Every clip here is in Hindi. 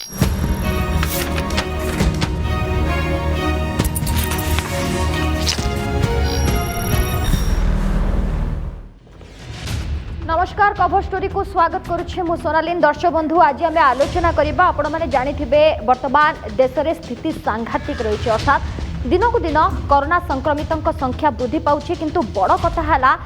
नमस्कार कवर स्टोरी को स्वागत करुच्छे मु सोनालीन। दर्शक बंधु आज आम आलोचना करबा आपण माने जानिथिबे वर्तमान देश में स्थिति सांघातिक रही अर्थात दिनकू दिन कोरोना संक्रमितों संख्या वृद्धि पाउछि किंतु बड़ कथा है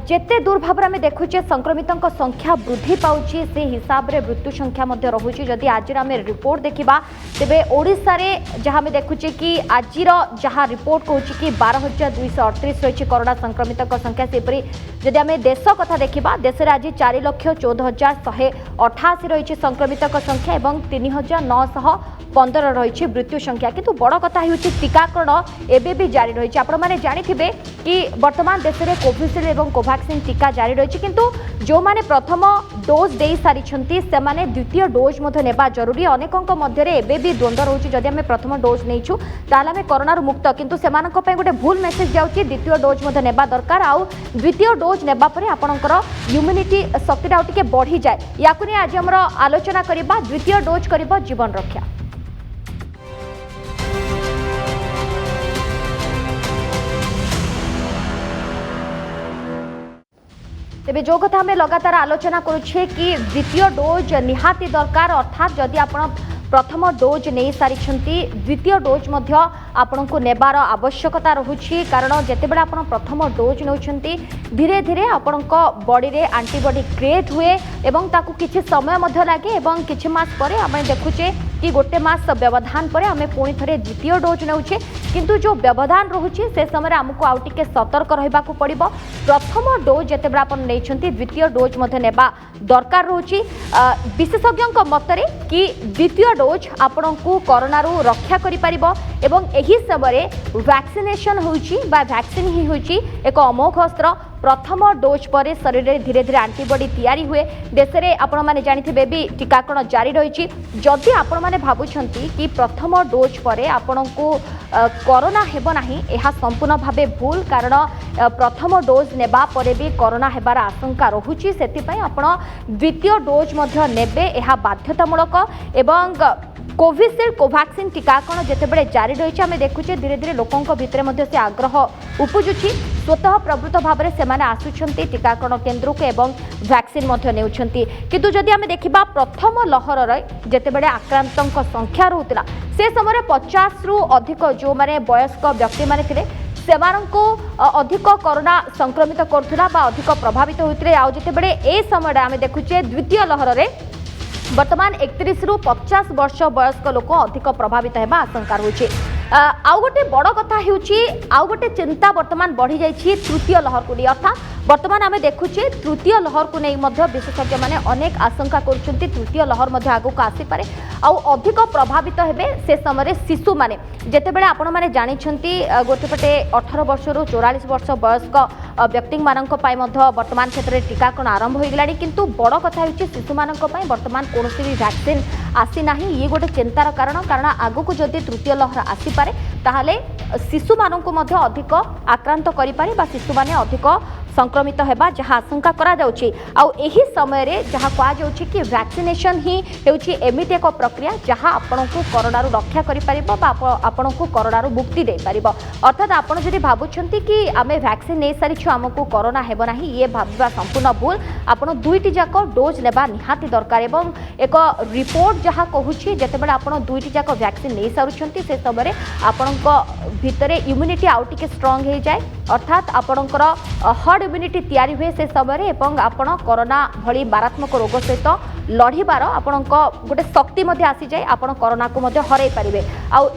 जेते दूर भाव में देखुचे संक्रमितों संख्या वृद्धि पाउछि से हिसाब रे मृत्यु संख्या मध्य रहुछि। जदि आज आम रिपोर्ट देखा तेबे ओडिशा रे जहाँ में देखुचे कि आज जहाँ रिपोर्ट कहूँ कि 12,238 रही कोरोना संक्रमितों संख्या सेपरी जदि आम देश कथा देखा देश में आज 4,14,188 रही संक्रमितों संख्या और 3,915 रही मृत्यु संख्या किंतु बड़ कथा हूँ टीकाकरण एबे भी जारी रही। आपण मैंने जानिथिबे कि वर्तमान देश में कोविशील्ड और कोवैक्सीन टीका जारी रही किंतु जो माने प्रथम डोज दे सारी से माने द्वितीय डोज नेबा जरूरी। अनेकों मध्य एबे भी द्वंद्व रोचे जदि आम प्रथम डोज नहींचु ताले आम कोरोना मुक्त किंतु सेमानक पय गोटे भूल मेसेज जाउची द्वितीय डोज नेबा दरकार आउ द्वितीय डोज नेबा परे आपणकर इम्यूनिटी शक्ति टिके बढ़ी जाए। याकु नै आज हमर आलोचना करिबा द्वितीय डोज करिबो जीवन रक्षा। तेबे जो कथा आम लगातार आलोचना करुछे कि द्वितीय डोज निहाती दरकार अर्थात जदि आपण प्रथम डोज नहीं सारी द्वितीय डोज आपण को नेबार आवश्यकता रहुछि कारण जेतेबेले आपण प्रथम डोज नौछंती धीरे धीरे आपण बॉडी रे एंटीबॉडी क्रिएट हुए एवं ताकू किछि समय मध्य लागे एवं किछि मास परे आमे देखुचे कि गोटे मास व्यवधान पर आम पुणी थे द्वितीय डोज नौचे किंतु जो व्यवधान रोचे से समय आमको आउ टिके सतर्क रहा पड़ो। प्रथम डोज जिते नहीं द्वितीय डोज नेबा दरकार रोचे। विशेषज्ञों मतरे कि द्वितीय डोज आपण को कोरोना रक्षा करिपारिबो एही समय वैक्सीनेशन होउची बा वैक्सीन ही होउची एक अमोघ अस्त्र। प्रथम डोज पर शरीर में धीरे धीरे एंटीबॉडी तैयारी हुए। देश में आपण माने जानिथिबे भी टीकाकरण जारी रही। जदि आपण माने भाबुछंती कि प्रथम डोज पर आपण को कोरोना हेबो नाही एहा संपूर्ण भावे भूल कारण प्रथम डोज नेबा परे भी कोरोना हेबार आशंका रहुची। सेतिपई आपण द्वितीय डोज मध्य नेबे एहा बाध्यतामूलक एवं कोविशील्ड कोवैक्सीन टीकाकरण जितेबाला जारी रही आम देखुचे धीरे धीरे लोकों भितर से आग्रह उपजुची स्वतः प्रवृत्त भाव में से आसुंच टीकाकरण केन्द्र को एवं वैक्सीन नेउछंती किंतु जदि आम देखा प्रथम लहर जितेबाला आक्रांतों संख्या रोला से समय 50 रु अधिक जो माने वयस्क व्यक्ति माने थिले सेमानंको अधिक कोरोना संक्रमित करुला अधिक प्रभावित होते आउ जितेबाला ए समय आम देखुचे द्वितीय लहर में वर्तमान 31 रु 50 वर्ष वयस्क लोक अधिक प्रभावित होगा आशंका रोचे। आउ गोटे बड़ कथा होउची आउ गोटे चिंता वर्तमान बढ़ी जाइए तृतीय लहर को नहीं अर्थात वर्तमान आम देखुचे तृतीय लहर को नहीं विशेषज्ञ मैंने अनेक आशंका करुछंती तृतीय लहर आगू आसीपे आउ अधिक प्रभावित हेबे से समय शिशु माने जेतेबेले आपण माने जानिछंती गोटेपटे 18 वर्ष रु 44 वर्ष वयस्क व्यक्ति मानक पय मध्य वर्तमान क्षेत्र में टीकाकरण आरंभ हो गलानी किंतु बड़ कथा होउची शिशु मानक पय वर्तमान कोनोसी भी वैक्सीन आसी नाही। ये गोटे चिंतार कारण आगू जदि तृतीय लहर आसीपारे ताहले शिशु मानक मध्य अधिक आक्रांत करि पारे बा शिशु माने अधिक संक्रमित होगा जहाँ आशंका करा जाउची। आउ एही समय रे जहाँ कहा जाउची कि वैक्सीनेशन ही हेउची एमिति एक प्रक्रिया जहाँ आपण को कोरोना रक्षा करि पारिबो बा आपण को कोरोना मुक्ति दे पारिबो अर्थात आपण जदि भाबुछंती कि आमे वैक्सीन नै सारिछु हमको कोरोना हेबो नाही ये भाबा संपूर्ण भूल। आपण दुईटी जाक डोज नेबा निहाती दरकार एवं एक रिपोर्ट जहाँ कहूची जेतेबेले आपण दुईटी जाक वैक्सीन नै सारुछंती से समय आपणक भितरे इम्यूनिटी आउ टिके स्ट्रांग हो जाए अर्थात आपणकर हर्ड इम्यूनिटी तैयारी हुए से समय एवं आपण कोरोना भली मारात्मक रोग सहित लड़ीबार आपण गोटे शक्ति आसी जाए आपण कोरोना को हरई पारे। आउ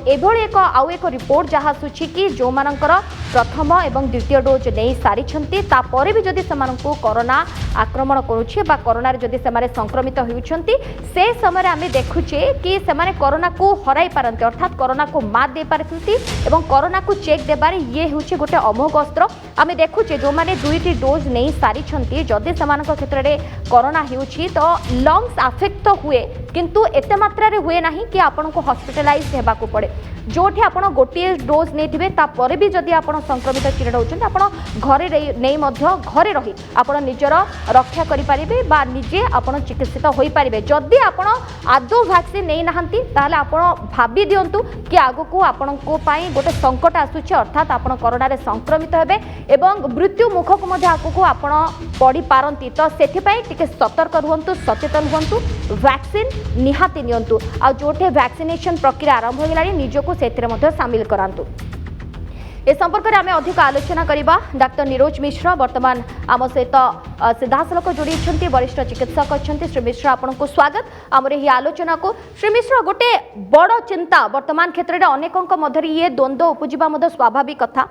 एक रिपोर्ट जहाँ आसूची कि जो मानकर प्रथम एवं द्वितीय डोज नहीं सारी तापर भी जदि से कोरोना आक्रमण करुच्छे बा कोरोना जदि से संक्रमित होती से समय आम देखुचे कि से कोरोना को हरई पारती अर्थात कोरोना को मात दे पारती एवं कोरोना को चेक देबार ये हूँ गोटे अमोघ अस्त्र। आम देखुचे जो मैंने दुईटी डोज नहीं सारी जदि से क्षेत्र में कोरोना हो तो लंग्स आफेक्ट हुए किंतु एते मात्रा रे हुए नहीं कि आपन को हॉस्पिटलाइज हेबा को पड़े जोठी आपण गोटे डोज नहीं तापर भी जदि आप संक्रमित चिरड़ होती आप घरे नहीं घरे रही आपण निजर रक्षा करें बा निजे आप चिकित्सित हो पारे जदि आप आदौ वैक्सीन नहीं नहांती ताहले आपण भाभी दिंतु कि आगक आपण गोटे संकट आसूची अर्थात आपण कोरोना रे संक्रमित हेबे एवं मृत्यु मुख को आगक आपण पड़ी पारती तो से सतर्क रुहतु सचेतन हुंतु वैक्सीन निहाती नियंतु आ जोठे वैक्सीनेशन प्रक्रिया आरंभ हो गलानी निजको सेथिरे मध्ये शामिल करांतु। ए संपर्क में आम अधिक आलोचना करबा डाक्टर निरोज मिश्र वर्तमान आम सहित सीधासलख जोड़ी वरिष्ठ चिकित्सक अच्छा श्री मिश्र आपन को स्वागत आमर यही आलोचना को। श्री मिश्र गोटे बड़ चिंता वर्तमान क्षेत्र में अनेकों मध्य ये द्वंद्व उपजा स्वाभाविक कथा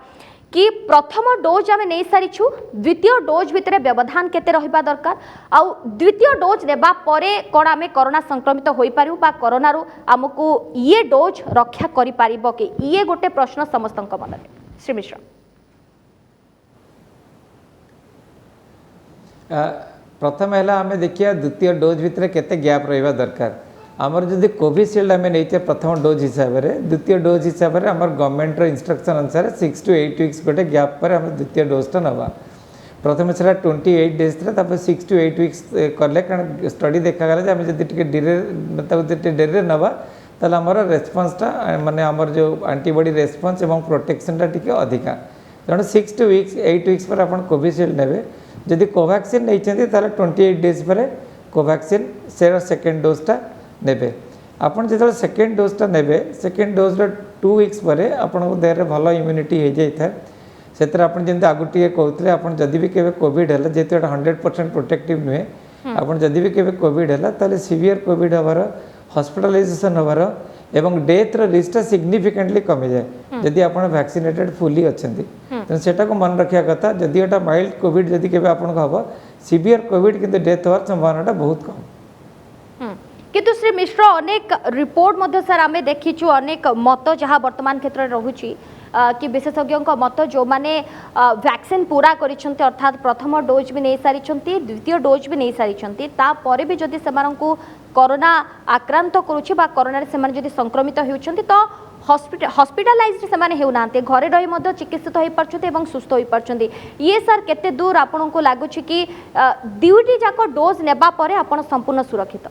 कि प्रथम डोज आम नहीं सारीछु द्वितीय डोज भितर व्यवधान केते रहिबा दरकार आउ द्वितीय डोज नेबा परे कोन आमे कोरोना संक्रमित होई पारिबु बा कोरोना रु हमकु ये डोज रक्षा करि पारिबो कि ये गोटे प्रश्न समस्तक मन में। श्री मिश्र प्रथम है आम देखिए द्वितीय डोज भितर केते गैप रहिबा दरकार आमर जदि कोविशील्ड आम नहीं प्रथम डोज हिसाब से द्वितीय डोज हिसाब से आम गवर्नमेंट इंस्ट्रक्शन अनुसार 6 to 8 weeks गोटे गैप पर आम द्वितीय डोजटा नवा प्रथम से 28 days था 6 to 8 weeks कले कारण स्टडी देखागला आम जब डेरी नवा ताल आमर रेस्पन्सटा माने आमर जो एंटीबॉडी रेस्पन्स और प्रोटेक्शनटा टी अधिका तेणु 6 to 8 weeks पर आप कोविशील्ड ने जदि कोवैक्सीन नहीं 28 days पर कोवैक्सीन से सेकेंड डोजटा नेबे आपन जो सेकेंड डोजटा नेबे सेकेंड डोज 2 weeks पर आपन देह भल इम्यूनिटी हो जाए से जमी आगुटे कहते हैं जदि भी केवे कोविड है जेहेतु 100% प्रोटेक्टिव नुहे आपन जदि भी केवे कोविड है ताले सीवियर कोविड हबार हॉस्पिटलाइजेशन हबार एवं डेथ रिस्कटा सिग्निफिकेंटली कमी जाए जदि आप वैक्सीनेटेड फुली अच्छा तेनाली सेटा को मन रखा कथा जदि एटा माइल्ड कोविड जदि केवे आपन को हम सीवियर कोविड किंतु डेथ होवार संभावना बहुत कम। किंतु श्री मिश्र अनेक रिपोर्ट मध्य सर आम देखीचु अनेक मत जहाँ वर्तमान क्षेत्र में रोची कि विशेषज्ञों मत जो माने वैक्सीन पूरा करिसेंती अर्थात प्रथम डोज भी नहीं सारी द्वितीय डोज भी नहीं सारी तापर भी जदि से कोरोना आक्रांत करुच्ची बा कोरोना से जदि संक्रमित होउछंती तो हॉस्पिटलाइज्ड से होना घरे रही चिकित्सित हो पार्छंती एवं सुस्थ हो पार्छंती ये सर केते दूर आपन को लागुच कि दुईटी जाक डोज नेबा परे आपन संपूर्ण सुरक्षित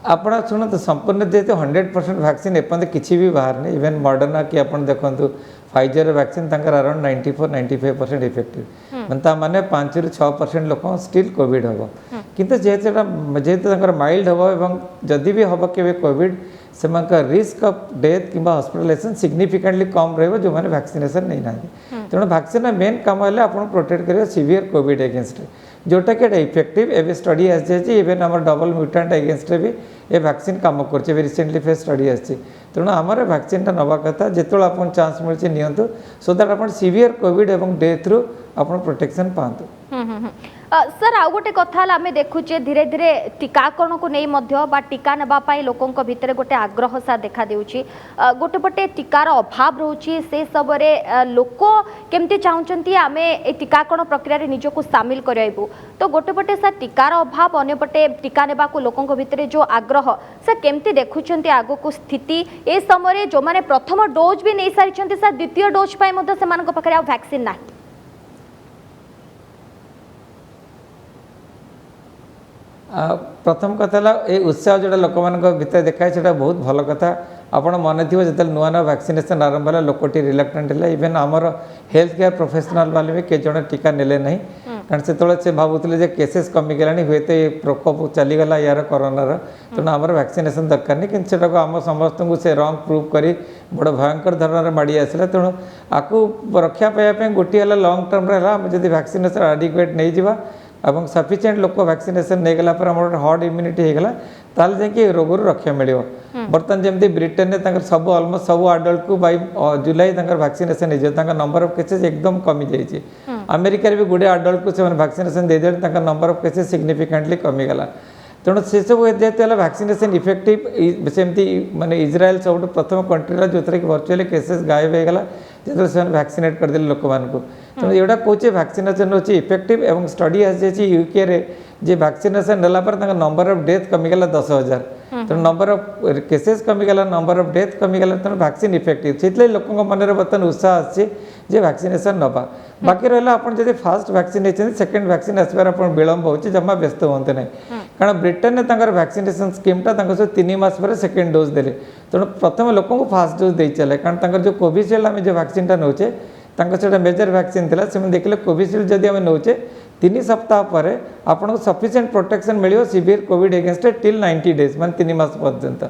आपड़ शुणु संपूर्ण जेहतु 100% वैक्सीन एपर्तंत किसी भी बाहर नहीं इवेन मॉडर्ना कि आप देखु फाइजर वैक्सीन अराउंड 94-95% इफेक्टिव मतलब माने 5 ରୁ 6% लोक स्टिल कोविड हम किंतु जेहेतु माइल्ड हम एवं जदि भी हम के कोविड से रिस्क ऑफ डेथ कि हॉस्पिटलाइजेशन सिग्निफिकेंटली कम रही जो मैंने वैक्सीनेशन नहीं ना तेणु वैक्सीन मेन कम है आप प्रोटेक्ट कर सीवियर कोविड एगेंस्ट जोटा कि इफेक्टिव एवं स्टडी आसी इवेन आम डबल म्यूटेंट एगेंस्ट भी ये वैक्सीन कम कर रिसेंटली फेस स्टडी आसी तेणु आमर वैक्सीनटा नवा कथा जो आप चांस मिली नियंतु सो दैट आप सीवियर कोविड एवं डेथ रु आप प्रोटेक्शन पातु। सर आउ गोटे कथा आम देखुचे धीरे धीरे टीकाकरण को नहीं बा टीका नापी लोकों भितर गोटे आग्रह सा देखा देउची गोटे पटे टीकार अभाव रोचे से सब लोक केमती चाहते आम ए टीकाकरण प्रक्रिया निजक सामिल करबू तो गोटे पटे सर टीकार अभाव अन्यपटे टीका नेबा को लोकों भितर जो आग्रह सर केमती देखुं आग को स्थिति ए समय जो मैंने प्रथम डोज भी नहीं सारी सर द्वितीय डोज पाखे वैक्सीन ना प्रथम कथा ये उत्साह जोड़ा लोक मान भर देखाए से बहुत भल कथा आपड़ मन थी जो नुआ नुआ वैक्सीनेशन आरंभ है लोकटी रिलक्टेंट है इवेन आमर हेल्थ केयर प्रोफेशनल वाले भी कई जन टीका नेले नहीं कारण से भावुले केसेस कमिगला हुए तो ये प्रकोप चलीगला यार कोरोनार तेणु आमर वैक्सीनेशन दरकार नहीं कि आम समस्त को से रंग प्रूव कर बड़ भयंकर धरण माड़ी आसला तेणु आपको रक्षा पाइबा गोटे लंग टर्म रहा जब वैक्सीनेशन एडिक्वेट नहीं जावा और सफिशिएंट लोक वैक्सीनेशन नहीं गला पर हर्ड इम्यूनिटी होगला ताल जाकि रोग रक्षा मिल बर्तमान जमी ब्रिटेन में सब अलमोस्ट सब आडल्ट को बाय जुलाई वैक्सीनेशन हो नंबर ऑफ केसेस एकदम कमी जाइए अमेरिका भी गुड़े आडल्ट को वैक्सीनेशन देदे नंबर ऑफ केसेस सिग्निफिकेंटली कमीगला तेणु से सब जेहतु वैक्सीनेशन इफेक्टिव सेमती माने इज्राएल सब प्रथम कंट्री जो कि वर्चुअली केसेस गायब होगला जो वैक्सीनेट करदे लोक मान तेणु यहाँ कहे वैक्सीनेशन होची इफेक्टिव एवं स्टडी आसी यूके जे वैक्सीनेशन नेला पर नंबर ऑफ डेथ कमीगला 10,000 तो नंबर ऑफ केसेस कमीगला नंबर ऑफ डेथ कमीगला तेणु वैक्सीन इफेक्टिव से लोक मन बर्तमान उत्साह आसी वैक्सीनेशन नवा बाकी रहा आप फास्ट वैक्सीन होती सेकेंड वैक्सीन आसबार आप विलंब हो जमा व्यस्त हूँ ना कारण ब्रिटेन ने वैक्सीनेशन स्कीमटा 3 मास पर सेकेंड डोज देले तेणु प्रथम लोक फास्ट डोज दे चले कारण जो कोविशील्ड आम जो वैक्सीनटा नौचे से मेजर वैक्सीन था से देखिए कोविशील्ड जदि आम नौचे 3 सप्ताह पर आपको सफिशिएंट प्रोटेक्शन मिले severe Covid against till 90 days मान 3 मास पर्यंत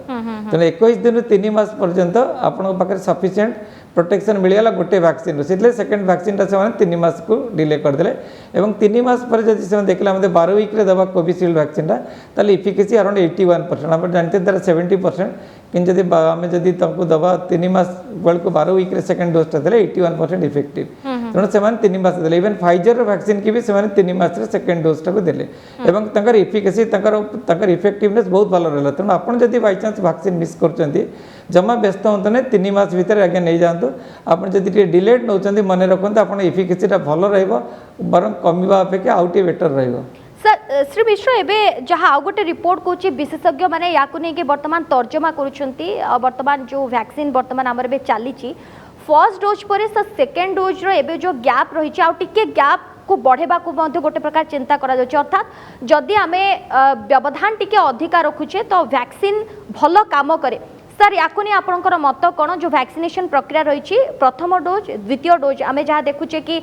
तेना 21 दिन 3 मास पर्यंत आपके सफिशिएंट प्रोटेक्शन मिलगला गोटे वैक्सीन से सेकेंड वैक्सीन से 3 मास को डिले करदे और 3 मास पर जब से देखला 12 वीक दबा कोविशील्ड वैक्सीन ताल इफिकेसी अराउंड 81% आप जानते तार 70% कि जब आम जदि दबा 3 मास बेलू 12 वीक सेकेंड डोजटा देले 81% इफेक्टिव तेणु से 3 मास देले इवन फाइजर वैक्सीन की भी से 3 मास सेकेंड डोजटा को देले एवं तंकर इफिकेसी तंकर इफेक्टिवनेस बहुत भल रहा तेणु आप जब बाई चान्स वैक्सीन मिस कर जमा व्यस्त हूँ ना 3 मास भितर आगे नहीं जातु आप डिलेड नौ मन रखते आप इफिकेसीटा भल बर कमिवा अपेक्षा आउट बेटर रहिबो। सर श्री मिश्र एवं जहाँ आउ गोटे रिपोर्ट कौच विशेषज्ञ मैंने या बर्तमान तर्जमा बर्तमान जो वैक्सीन बर्तमान आमर ए चली फर्स्ट डोज पर सेकेंड डोज रो जो गैप रही गैप को बढ़ेबा को गोटे प्रकार चिंता करा जाउछि अर्थात जदि आमे व्यवधान टिके अधिका रखुचे तो वैक्सीन भल काम करे सर या आपणकर मत कौन जो वैक्सीनेशन प्रक्रिया रही प्रथम डोज द्वितीय डोज आम जहाँ देखुचे कि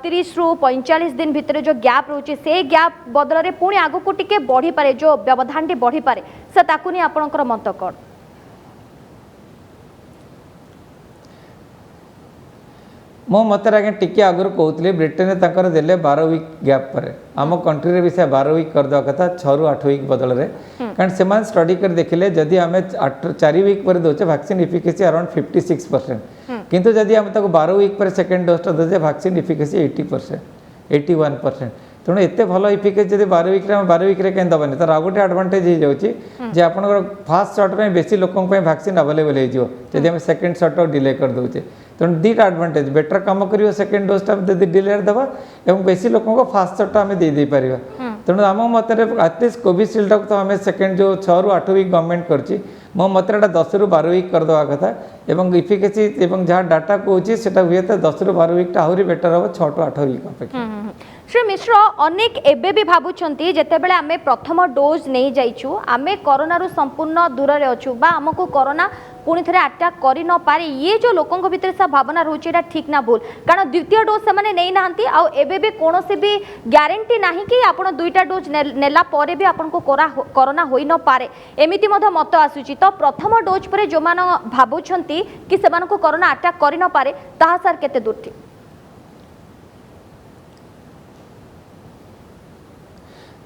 30 रु 45 दिन भितर जो गैप रोचे से गैप बदल में पुणी आग को टिके बढ़ी पारे जो व्यवधान टी बढ़ी पारे सर ताकू नहीं आपणकर मत कौन मो मतर आगे टिके आगुरी कहते ब्रिटेन ने देले 12 वीक गैप पर आम कंट्री भी से 12 वीक करदे कथा 6 रु 8 वीक बदल में कारण से स्टडी कर देखिले जदि आम 4 वीक पर दौचे वैक्सीन इफिकेसी अराउंड 56% किंतु जदि आम 12 वीक पर सेकेंड डोजटा दौचे वैक्सीन इफिकेसी 80% 81% तेणु एत भल इफिकेसी जब 12 वीक 12 वीक कहीं दबानी तार आउ गोटे एडवांटेज हो जाए आप फास्ट शॉट में बेसी लोकों वैक्सीन अवेलेबल हो सेकेंड शॉट डिले कर दौचे तेणु दीटा एडवांटेज बेटर कम कर सेकेंड डोजटा डिले दबा और बेसी लोकों फास्ट शॉटा आम दे पार तेणु आम मत एटलिस्ट कोविशील्ड तो आम सेकेंड जो 6 रु 8 वीक गवर्नमेंट कर मो मत 10 रु 12 वीक करदे कथा और इफिकेसी जहाँ डाटा कौच से हुए तो 10 रु 12 वीकटा आहरी बेटर हम 6 टू 8 वीक अपेक्षा। श्री मिश्र अनेक एबे भी भावुंट जितेबाला आम प्रथम डोज नहीं जाइछु आमे कोरोना रु संपूर्ण दूर रे अछु बा हमको कोरोना पुणी थे अटैक कर न पारे ये जो लोकों भीतर सा भावना रोचे ठीक ना भूल कारण द्वितीय डोज से माने नहीं नाहंती आ एबे भी कोनोसी भी ग्यारंटी नाही कि आपण दुईटा डोज नेला परे भी आपन को कोरोना होई न पारे एमिति मध मत आसुची तो प्रथम डोज पर जो मान भावुंट कि से को कोरोना अटैक कर न पारे ताहा सर केते दूर थी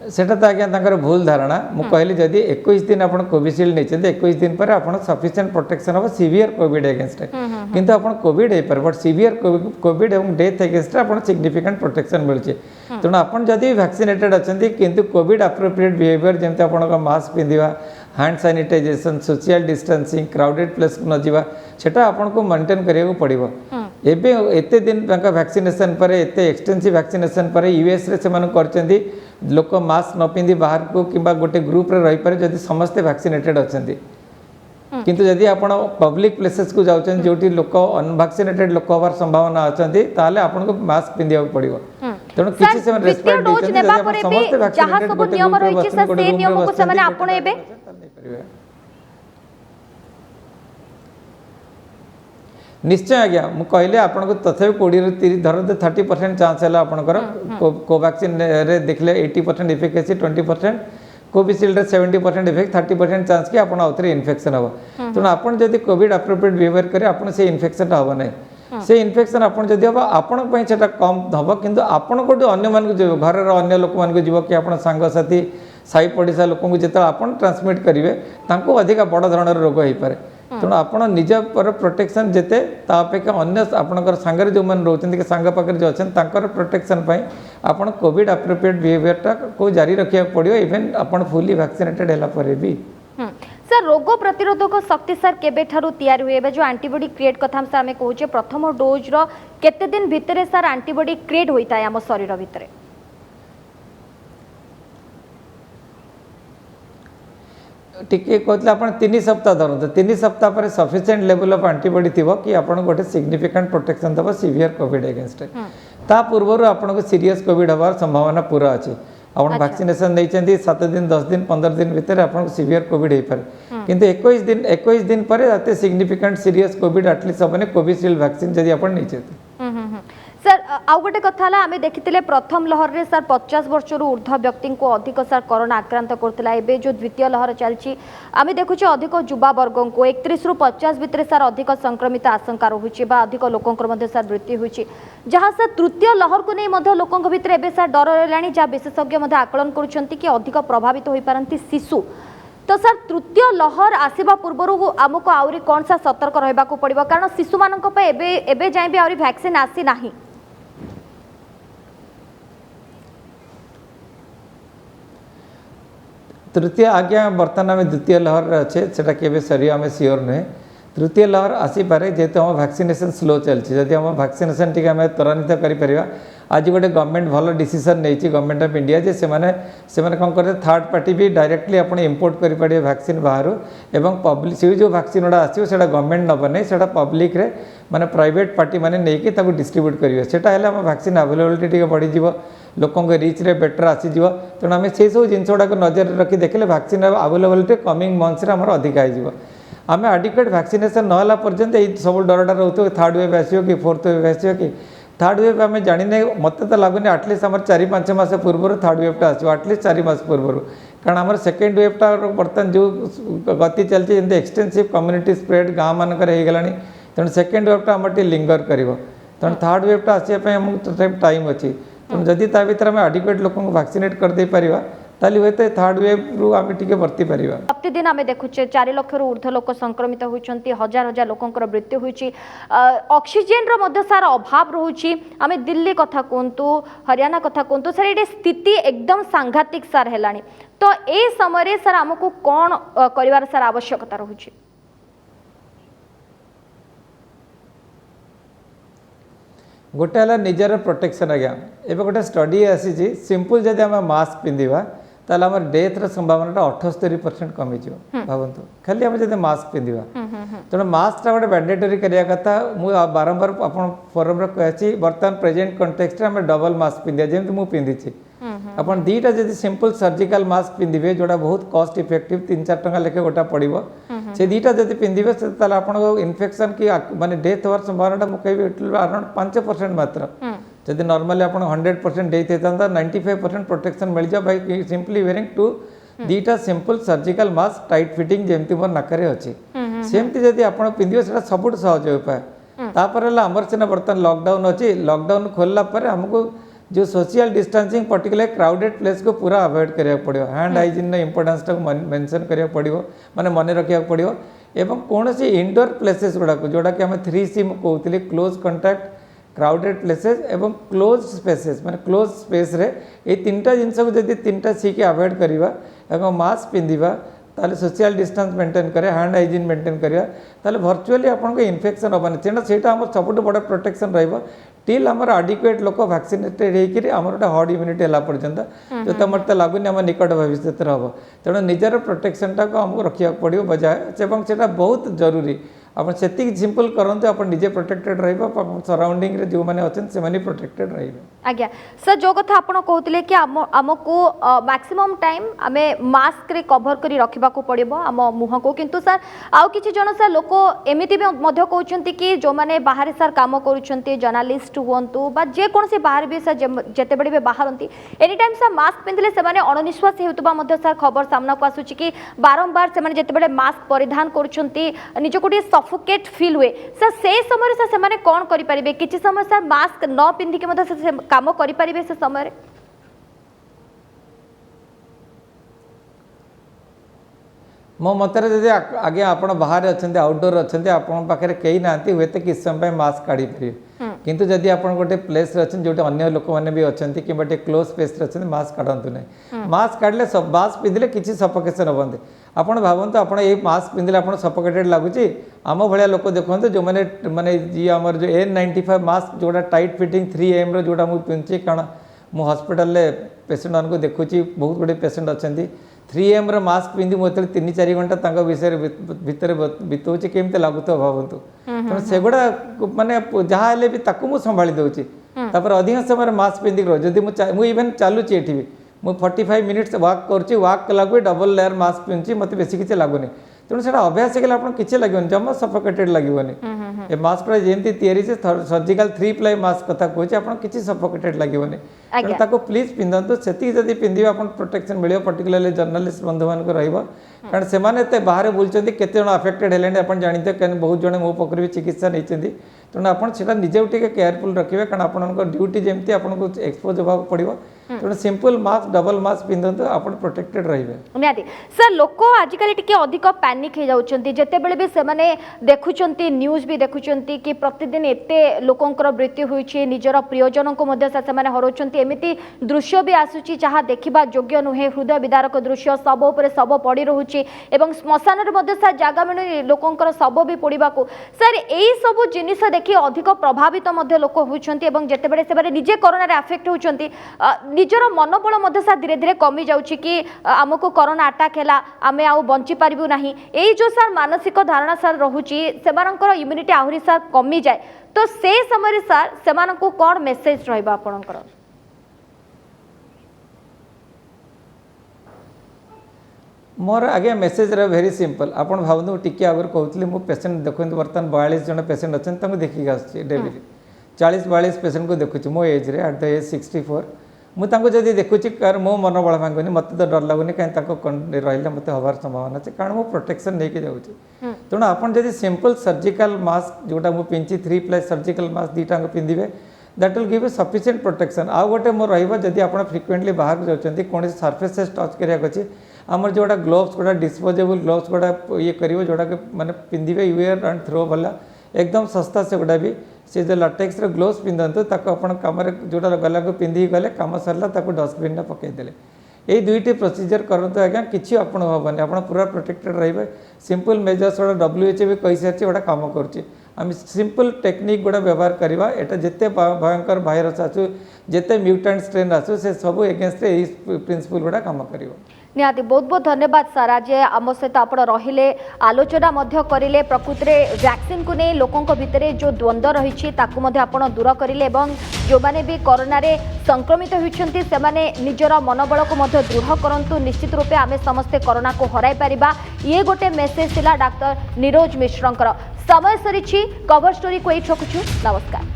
सेटा तो आज्ञा भूल धारणा मुझे कहली जदि 21 दिन आप कोविशील्ड नहीं 21 दिन पर आप सफिशिएंट प्रोटेक्शन हम सीवियर कोविड एगेंस्ट किंतु आप कोविड हो पारे बट सीवियर कोविड और डेथ एगेंस्ट आप सिग्निफिकेंट प्रोटेक्शन मिलूँ तेणु आप जदि वैक्सीनेटेड अच्छा किंतु कोविड एप्रोप्रिएट बिहेवियर जमी आप मास्क पिंधा hand sanitisation social distancing crowded place को न जावा सेटा आपको मेंटेन करिया पड़ो एबे एते दिन वैक्सीनेशन पर एते एक्सटेंसिव वैक्सीनेशन पर यूएस रे से करचंदी लोक मास्क न पिंधि बाहर को किंबा गोटे ग्रुप रे रही पारे जदि समस्ते वैक्सीनेटेड अच्छे किंतु जदि आप पब्लिक प्लेसेस को जाउछन जोटी लोक अनवैक्सीनेटेड लोक होवार संभावना अच्छी ताले आपको मास्क पिंधिया पड़ो तेणु किसी से रेस्पेक्ट डोज नेबा परे भी जहां सब नियम रहिछि सर से नियम को से माने आपण एबे निश्चय आज्ञा मुझे कहले आपको तथापि 20 रु 30 धर 30% चांस है आपंकर कोवैक्सीन रे देखले 80% इफिकेसी 20% कोविशील्ड 70% इफेक्ट 30% चांस कि आपन आउथरे इन्फेक्शन हम तेणु आपन जदि कोविड एप्रोप्रिएट बिहेवियर करे आपन से इन्फेक्शन हम ना से इन्फेक्शन आपन जदि हम आपण सेटा कम हम किंतु आपन को अन्य मान को घर अन्य लोक मान को जीव कि आपन सांगसाथी साई पड़िशा लोक जो आपन ट्रांसमिट करेंगे अधिक बड़ धरण रोग हो पारे तेणु आप निज पर प्रोटेक्शन जिते अपेक्षा अन्य आपंकर सांगे जो मैंने रोचे सांग पाखे जो अच्छा प्रोटेक्शन आप कोविड एप्रोप्रिएट बिहेवियरटा को जारी रखा पड़ो इवेन आप फुली वैक्सीनेटेड है भी सर रोग प्रतिरोधक शक्ति सर केबे ठारू तैयार हुए जो एंटीबॉडी क्रिएट कथा से आम कहूचे प्रथम डोज रो केते दिन भितरे सर एंटीबॉडी क्रिएट होता है आम शरीर भितर टिके कहते आप 3 सप्ताह धरते 3 सप्ताह पर सफिशिएंट लेवल ऑफ एंटीबॉडी थी कि आपन गोटे सिग्निफिकेंट प्रोटेक्शन दब सीवियर कोविड अगेंस्ट ता पूर्व आपन सीरीयस कोविड हबार संभावना पूरा अच्छी आप वैक्सीनेशन नहीं 7 दिन 10 दिन 15 दिन भितर आपको सीवियर कोविड हो पारे किंतु 21 दिन पर एते सिग्निफिकेंट सीरीयस कोविड एटलिस्ट सबने कोविशील्ड वैक्सीन जदि आप नहीं सर आउ गोटे कथा आम देखी प्रथम लहर रे सर 50 वर्ष ऊर्ध व्यक्ति को अधिक सर कोरोना आक्रांत करता है जो द्वितीय लहर चलती आम देखुचे अधिक युवा वर्ग को 31 रु 50 भितर सर अधिक संक्रमित आशंका रोचे अधिक लोकंर सर मृत्यु होती जहाँ सर तृतीय लहर को नहीं लोकों भितर एवं सर डर रहा जहाँ विशेषज्ञ आकलन कर अधिक प्रभावित हो पारती शिशु तो सर तृतीय लहर आसवा पूर्व आमको आहरी कौन सा सतर्क रहा पड़ो कारण शिशु मान जाए भी आहरी वैक्सीन आसी ना तृतीय आज्ञा बर्तमान आम द्वितीय लहर अच्छे से केवे सर आम सियोर नुहे तृतीय लहर आसीपे जेहेतु आम वैक्सीनेशन स्लो चलती जदि आम वैक्सीनेशन टी आम त्वरान्वित कर आज गोटे गवर्नमेंट भल डिसीजन नहीं गवर्नमेंट ऑफ इंडिया जे से कौन करते थर्ड पार्टी भी डायरेक्टली आप इंपोर्ट करेंगे वैक्सीन बाहर एवं पब्लिक से जो वैक्सीन गुड़ा आसो से गवर्नमेंट नब नहीं से पब्लिक रे माने प्राइवेट पार्टी मैंने नहीं डिस्ट्रीब्यूट करेंगे सेटा आम वैक्सीन अवेलेबिलिटी बढ़ीज लोकों रिच रे बेटर आसीज तेणु आम से सब जिन गुड़ा नजर रखी देखले वैक्सीन अवेलेबिलिटी कमिंग मंथ्स आम अधिक हो आम एडिक्वेट वैक्सीनेशन नाला पर्यंत ये सब डरटा रोक थर्ड वेव आसो कि फोर्थ वेव आसो कि थर्ड वेव आम जाने मत तो लगुनि आटलिस्ट आम 4-5 मास पूर्व थर्ड वेवटा आसो आटलिस्ट 4 मास पूर्व कारण आम सेकेंड वेवटा बर्तमान जो गति चलती जमी एक्सटेंसिव कम्युनिटी स्प्रेड गाँव मानक होगा तेणु सेकेंड वेवटा आम लिंगर कर तेणु थर्ड वेवटा आसपा टाइम अच्छी तेणु जदि ता भर आम एडिक्वेट लोक वैक्सीनेट करदे पारिबा ताली होते थर्ड वेव रु आम टिके बर्ती पारिबा प्रतिदिन आम देखुचे 4 लाख रु ऊर्ध्व लोक संक्रमित होती हजार हजार लोकंर मृत्यु होती ऑक्सीजन रो मध्य सार अभाव रोची आम दिल्ली कथा कहतु हरियाणा कथा कहतु सर ये स्थिति एकदम सांघातिक सार है तो ए समय सर आमको कौन कर सर आवश्यकता रोची गोटे है निजर प्रोटेक्शन आज्ञा एवं गोटे स्टडी आसी सिंपल जदि आम मास्क पिंधा ताल आम डेथर संभावना 78% कमिज भावतु खाली आम जब मास्क पिंधा तेणु मास्कटा गोटे मैंडेटरी करिया कथा मुझे बारंबार आप फोरम कही बर्तमान प्रेजेंट कंटेक्स्ट आम डबल मास्क पिंधा जमी मुझे पिंधि आप दुईटा जब सिंपल सर्जिकल मास्क पिंधे जोटा बहुत कॉस्ट इफेक्टिव 3-4 टंका लेखे गोटा पड़ो से दुईटा जब पिंधे से आपको इन्फेक्शन की माने डेथ होवार संभावना मुझे अराउंड 5% मात्र जब नॉर्मली आप 100% डेथ होता 95% प्रोटेक्शन मिल जाए बाई सिंपली वेयरिंग टू दुईटा simple surgical mask tight fitting जमी मोर नाकरे अच्छी सेमती जब आप पिंधे से सब सहज उपाय तापर आमर सीना बर्तमान लॉकडाउन अच्छी लॉकडाउन खोलला पर हमको जो social distancing particular crowded place को पूरा अवॉइड करिया पड़ो हैंड हाइजीन इंपोर्टेंस टाक मेंशन करिया पड़ो माने मन रखिया पड़ो एवं कौन सी इंडोर प्लेसेस गुड़ा जोड़ा कि आम 3C कहते क्लोज कंटाक्ट क्राउडेड प्लेसेस एवं क्लोज स्पेसेस माने क्लोज स्पेस रे ये 3टा जिनस को जब 3टा C के अवॉइड करवा एवं मास्क पिंधा ताले सोशल डिस्टेंस मेंटेन करे हैंड हाइजीन मेंटेन करिया ताले वर्चुअली आपको इन्फेक्शन होबानी तेना सेटा हमर सबुठ बड़ प्रोटेक्शन रहइबो टिल आमर एडिक्वेट लोक वैक्सीनेटेड होकर आमर गोटे हर्ड इम्यूनिटी है पर्यंत जो तो मत लगुनि आम निकट भविष्य हम तेणु निजर प्रोटेक्शन टाक आमको रखा पड़ो बजाय से बहुत जरूरी आप से सिंपल करते आप निजे प्रोटेक्टेड सराउंडिंग रे जो मैंने अच्छे से प्रोटेक्टेड रही आज्ञा सर जो कथा आप कहते कि आमको मैक्सिमम टाइम आम मास्क रे कवर कर रखा पड़ो आम मुह को किंतु सर आउ कि जन सर लोक एमती भी कहते कि जो मैंने बाहर सर काम कर जर्नालीस्ट हूँ जेकोसी बाहर भी सर जिते बड़े भी बाहर एनी टाइम सर मास्क पिंधले से अणनिश्वास होता सर खबर सामना को आसूँ कि बारंबार से जिते मास्क परिधान कर गोटे सफोकेट फील हुए सर से समय सर से माने कौन करि परिबे किछि समय सर मास्क न पिंधि के मधे से काम करि परिबे से समय मो मतरे जदि आगे आप बाहर अच्छा आउटडोर अच्छा आपन पाखे कई ना हुए तो किस समय मास्क काढ़ी पारे किंतु जदि आप गोटे प्लेस अच्छे जो अन्य लोक मैंने भी अच्छा कि क्लोज स्पेस अच्छे मास्क काढ़तु ना मास्क काढ़ले मास्क पिंधले किसी सफोकेशन हेबंते आपड़ भावतु आप मास्क पिंधले आप सफोकेटेड लगुच आम भाया लोक देखते जो मैंने माने जी आमर जो N95 मास्क जोड़ा टाइट फिटिंग 3M जोड़ा मुझे पिंधुची कारण मु हॉस्पिटल पेसेंट मान को देखुची बहुत गुड़े पेसेंट अच्छा 3M ର ମାସ୍କ ପିନ୍ଧି ମୁଁ ଯେତେବେଳେ 3-4 ଘଣ୍ଟା ତାଙ୍କ ବିଷୟରେ ଭିତରେ ବିତଉଛି କେମିତି ଲାଗୁଥିବ ଭାବନ୍ତୁ। ତେଣୁ ସେଗୁଡ଼ା ମାନେ ଯାହା ହେଲେ ବି ତାକୁ ମୁଁ ସମ୍ଭାଳି ଦେଉଛି। ତାପରେ ଅଧିକ ସମୟରେ ମାସ୍କ ପିନ୍ଧିକି ରହୁଛି। ଯଦି ମୁଁ ଇଭେନ୍ ଚାଲୁଛି ଏଠି ବି ମୁଁ 45 ମିନିଟ୍ସ ୱାକ୍ କରୁଛି, ୱାକ୍ କଲାକୁ ବି ଡବଲ ଲେୟାର ମାସ୍କ ପିନ୍ଧୁଛି, ମୋତେ ବେଶୀ କିଛି ଲାଗୁନି। ତେଣୁ ସେଇଟା ଅଭ୍ୟାସ ହେଇଗଲେ ଆପଣ କିଛି ଲାଗିବନି, ଜମା ସଫୋକେଟେଡ୍ ଲାଗିବନି। ଏ ମାସ୍କଟା ଯେମିତି ତିଆରି ସର୍ଜିକାଲ 3 ପ୍ଲାଏ ମାସ୍କ କଥା କହୁଛି, ଆପଣ କିଛି ସଫୋକେଟେଡ୍ ଲାଗିବନି। ତେଣୁ ତାକୁ ପ୍ଲିଜ୍ ପିନ୍ଧନ୍ତୁ, ସେତିକି ଯଦି ପିନ୍ଧିବେ ଆପଣ ପ୍ରୋଟେକ୍ସନ୍ ମିଳିବ, ପର୍ଟିକୁଲାରଲି ଜର୍ଣ୍ଣାଲିଷ୍ଟ ବନ୍ଧୁମାନଙ୍କୁ ରହିବ। କାରଣ ସେମାନେ ଏତେ ବାହାରେ ବୁଲୁଛନ୍ତି, କେତେ ଜଣ ଆଫେକ୍ଟେଡ୍ ହେଲେଣି ଆପଣ ଜାଣିଥିବେ, କାରଣ ବହୁତ ଜଣ ମୋ ପାଖରେ ବି ଚିକିତ୍ସା ନେଇଛନ୍ତି। ତେଣୁ ଆପଣ ସେଟା ନିଜକୁ ଟିକେ କେୟାରଫୁଲ୍ ରଖିବେ, କାରଣ ଆପଣଙ୍କ ଡ୍ୟୁଟି ଯେମିତି ଆପଣଙ୍କୁ ଏକ୍ସପୋଜ୍ ହେବାକୁ ପଡ଼ିବ। ତେଣୁ ସିମ୍ପଲ୍ ମାସ୍କ ଡବଲ ମାସ୍କ ପିନ୍ଧନ୍ତୁ, ଆପଣ ପ୍ରୋଟେକ୍ଟେଡ୍ ରହିବେ। ନିହାତି ସାର୍, ଲୋକ ଆଜିକାଲି ଟିକେ ଅଧିକ ପ୍ୟାନିକ୍ ହେଇଯାଉଛନ୍ତି ଯେତେବେଳେ ବି ସେମାନେ ଦେଖୁଛନ୍ତି, ନ୍यूज ବି ଦେଖୁଛନ୍ତି କି ପ୍ରତିଦିନ ଏତେ ଲୋକଙ୍କର ମୃତ୍ୟୁ ହୋଇଛି, ନିଜର ପ୍ରିୟଜନଙ୍କୁ ମଧ୍ୟ ସେମାନେ ହରାଉଛନ୍ତି, ଏମିତି ଦୃଶ୍ୟ ବି ଆସୁଛି ଯାହା ଦେଖିବା ଯୋଗ୍ୟ ନୁହେଁ, ହୃଦୟ ବିଦାରକ ଦୃଶ୍ୟ, ଶବ ଉପରେ ଶବ ପଡ଼ି ରହୁଛି ଏବଂ ଶ୍ମଶାନରେ ମଧ୍ୟ ସାର୍ ଜାଗା ମିଳୁନି ଲୋକଙ୍କର ଶବ ବି ପୋଡ଼ିବାକୁ। ସାର୍ ଏଇ ସବୁ ଜିନିଷ ଦେଖି ଅଧିକ ପ୍ରଭାବିତ ମଧ୍ୟ ଲୋକ ହେଉଛନ୍ତି ଏବଂ ଯେତେବେଳେ ସେମାନେ ନିଜେ କରୋନାରେ ଆଫେକ୍ଟ ହେଉଛନ୍ତି, ନିଜର ମନୋବଳ ମଧ୍ୟ ସାର୍ ଧୀରେ ଧୀରେ କମି ଯାଉଛି କି ଆମକୁ କରୋନା ଆଟାକ୍ ହେଲା, ଆମେ ଆଉ ବଞ୍ଚି ପାରିବୁ ନାହିଁ। ଏଇ जो ସାର୍ ମାନସିक धारणा सार रहुची सेमानकर इम्यूनिटी आहुरी सार कमी जाए, तो से समय सार सेमानकु कोन मेसेज रहबा आपनकर? मोर आगे मेसेज रे वेरी सिंपल। आपण भावनु टिके आगर कहउतली मु पेशेंट देखंतु वर्तमान 42 जन पेशेंट अछन, तंग देखि आछि डेली 40-42 पेशेंट को देखुची मो एज रे, एट द एज 64। मु तांको जदि देखुची कार मो मन बळ भांगनी, मते तो डर लागुनी, काई तांको रहिला मते हबार संभावना छै, कारण मो प्रोटेक्शन नै के जाउची। तेणु आपण जदि सिंपल सर्जिकल मास्क जोटा मु पिंची 3 प्लस सर्जिकल मास्क दीटा को पिंदिबे, that will give a sufficient protection. आ गोटे मो रहिबा जदि आपण फ्रिक्वेंटली बाहर जाउचंती, कोन सरफेसेस टच करिया अछि, हमर जोटा ग्लोव्स गोटा डिस्पोजेबल ग्लोव्स गोटा ये करिवो, जोटा के माने पिंदिबे यूएर एंड थ्रो वाला एकदम सस्ता से गोटा भी से जो लाटेक्स रे ग्लोव्स पिंधंतु, ताको आपण काम रे जोटा गला को पिंधि गले काम सरला, ताको डस्टबिन में पकई देले। ये दुईटी प्रोसीजर करंतु आज्ञा, किछि आपण होबनी, आपण पूरा प्रोटेक्टेड रहिबे। सिंपल मेजर्स गोटा WHO भी कहि सारछि, गोटा काम करछि। आम सिंपल टेक्निक गोटा व्यवहार करवा, एटा जेते भयंकर भाइरस आसु, जेते म्यूटेंट स्ट्रेन आसु, से सब एगेंस्ट ए प्रिंसिपल गोटा काम करिवो। निहाती बहुत बहुत धन्यवाद सर, आज आम सहित आप रहिले, आलोचना करें, प्रकृत में वैक्सीन को नहीं लोकों भितर जो द्वंद्व रही आप दूर करें, जो मैंने भी कोरोना रे संक्रमित होती से निजर मनोबल को दृढ़ करूँ। निश्चित रूपे आम समस्ते कोरोना को हराई पारिबा, ये गोटे मेसेज थिला डॉक्टर नीरज मिश्र। समय सरी कवर स्टोरी को ये रखुछु। नमस्कार।